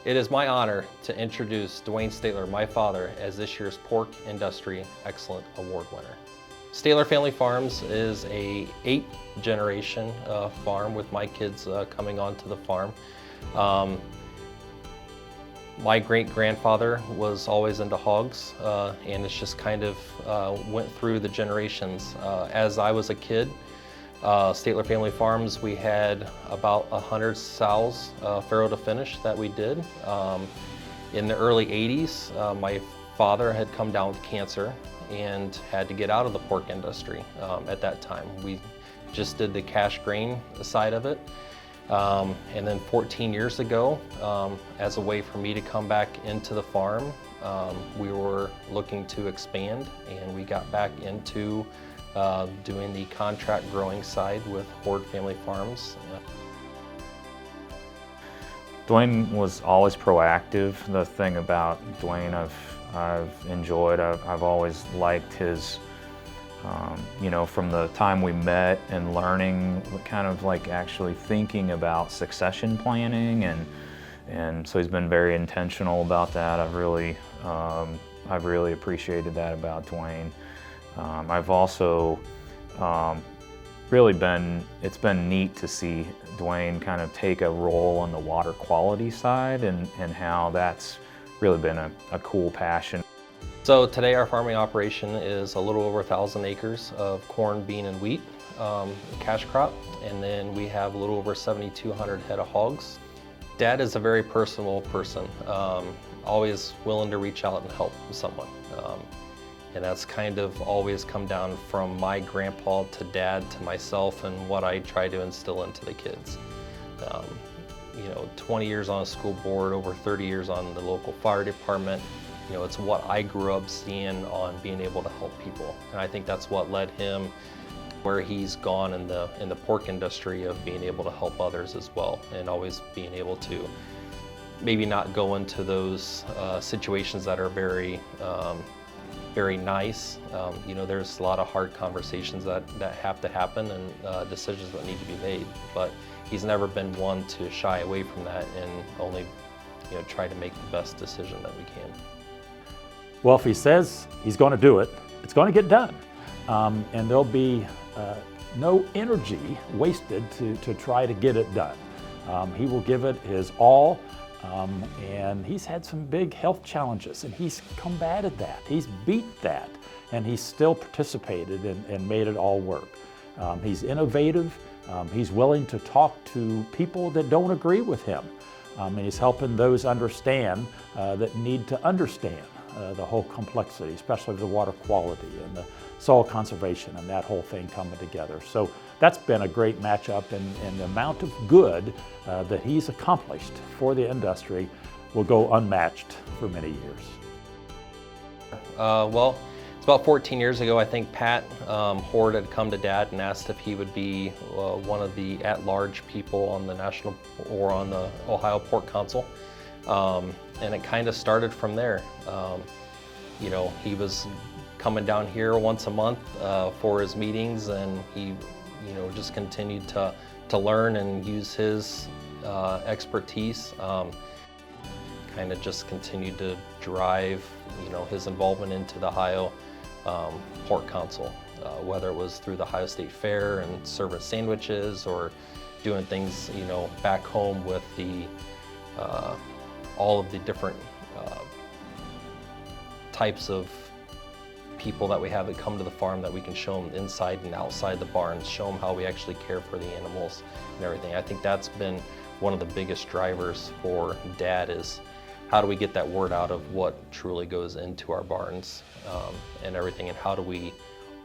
It is my honor to introduce Duane Stateler, my father, as this year's Pork Industry Excellent Award winner. Stateler Family Farms is a 8th generation farm with my kids coming onto the farm. My great-grandfather was always into hogs, and it's just kind of went through the generations. As I was a kid, Stateler Family Farms, we had about 100 sows, farrow to finish, that we did. In the early 80s, my father had come down with cancer and had to get out of the pork industry at that time. We just did the cash grain side of it. And then 14 years ago, as a way for me to come back into the farm, we were looking to expand, and we got back into doing the contract growing side with Horde Family Farms. Duane was always proactive. The thing about Duane I've enjoyed, I've always liked his, you know, from the time we met and learning, kind of like actually thinking about succession planning, and so he's been very intentional about that. I've really appreciated that about Duane. I've also it's been neat to see Duane kind of take a role on the water quality side, and how that's really been a cool passion. So today our farming operation is a little over 1,000 acres of corn, bean, and wheat, cash crop, and then we have a little over 7,200 head of hogs. Dad is a very personal person, always willing to reach out and help someone. And that's kind of always come down from my grandpa to Dad to myself, and what I try to instill into the kids. You know, 20 years on a school board, over 30 years on the local fire department. You know, it's what I grew up seeing on being able to help people. And I think that's what led him where he's gone in the pork industry, of being able to help others as well, and always being able to maybe not go into those situations that are very nice. You know, there's a lot of hard conversations that have to happen, and decisions that need to be made. But he's never been one to shy away from that, and only, you know, try to make the best decision that we can. Well, if he says he's going to do it, it's going to get done. And there'll be no energy wasted to try to get it done. He will give it his all. And he's had some big health challenges, and he's combated that. He's beat that, and he's still participated and made it all work. He's innovative. He's willing to talk to people that don't agree with him. And he's helping those understand that need to understand the whole complexity, especially the water quality and the soil conservation and that whole thing coming together. So that's been a great matchup, and the amount of good that he's accomplished for the industry will go unmatched for many years. Well, it's about 14 years ago, I think Pat Horde had come to Dad and asked if he would be one of the at-large people on the national or on the Ohio Pork Council. And it kind of started from there. You know, he was coming down here once a month for his meetings, and he, you know, just continued to learn and use his expertise. Kind of just continued to drive, you know, his involvement into the Ohio Pork Council, whether it was through the Ohio State Fair and serving sandwiches, or doing things, you know, back home with the all of the different types of people that we have that come to the farm, that we can show them inside and outside the barns, show them how we actually care for the animals and everything. I think that's been one of the biggest drivers for Dad, is how do we get that word out of what truly goes into our barns and everything, and how do we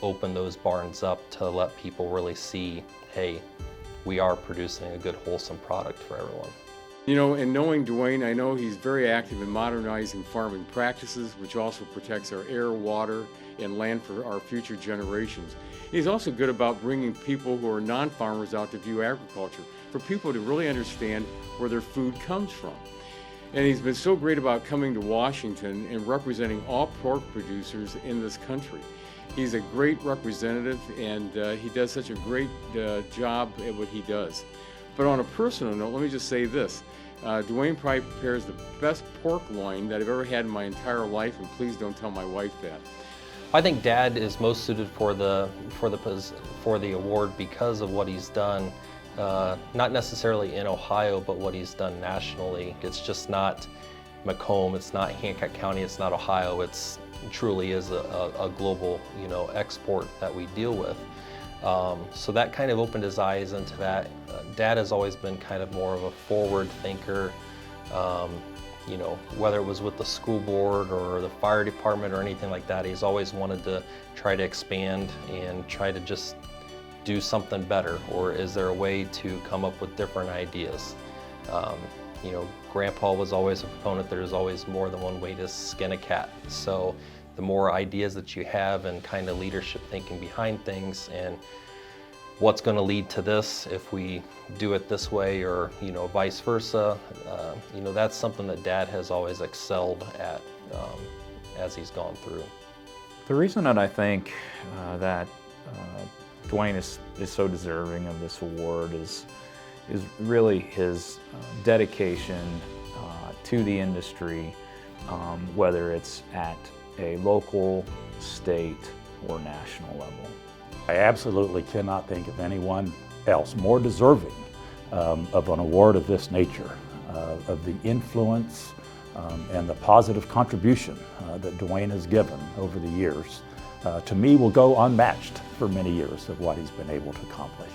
open those barns up to let people really see, hey, we are producing a good, wholesome product for everyone. You know, and knowing Duane, I know he's very active in modernizing farming practices, which also protects our air, water, and land for our future generations. He's also good about bringing people who are non-farmers out to view agriculture, for people to really understand where their food comes from. And he's been so great about coming to Washington and representing all pork producers in this country. He's a great representative, and he does such a great job at what he does. But on a personal note, let me just say this. Duane probably prepares the best pork loin that I've ever had in my entire life, and please don't tell my wife that. I think Dad is most suited for the award because of what he's done, not necessarily in Ohio, but what he's done nationally. It's just not McComb, it's not Hancock County, it's not Ohio. It's truly is a global, export that we deal with. So that kind of opened his eyes into that. Dad has always been kind of more of a forward thinker. Whether it was with the school board or the fire department or anything like that, he's always wanted to try to expand and try to just do something better, or is there a way to come up with different ideas? Grandpa was always a proponent there's always more than one way to skin a cat. So the more ideas that you have and kind of leadership thinking behind things and what's going to lead to this if we do it this way, or vice versa, that's something that Dad has always excelled at as he's gone through. The reason that I think that Duane is so deserving of this award is really his dedication to the industry, whether it's at a local, state, or national level. I absolutely cannot think of anyone else more deserving of an award of this nature, of the influence and the positive contribution that Duane has given over the years. To me, will go unmatched for many years of what he's been able to accomplish.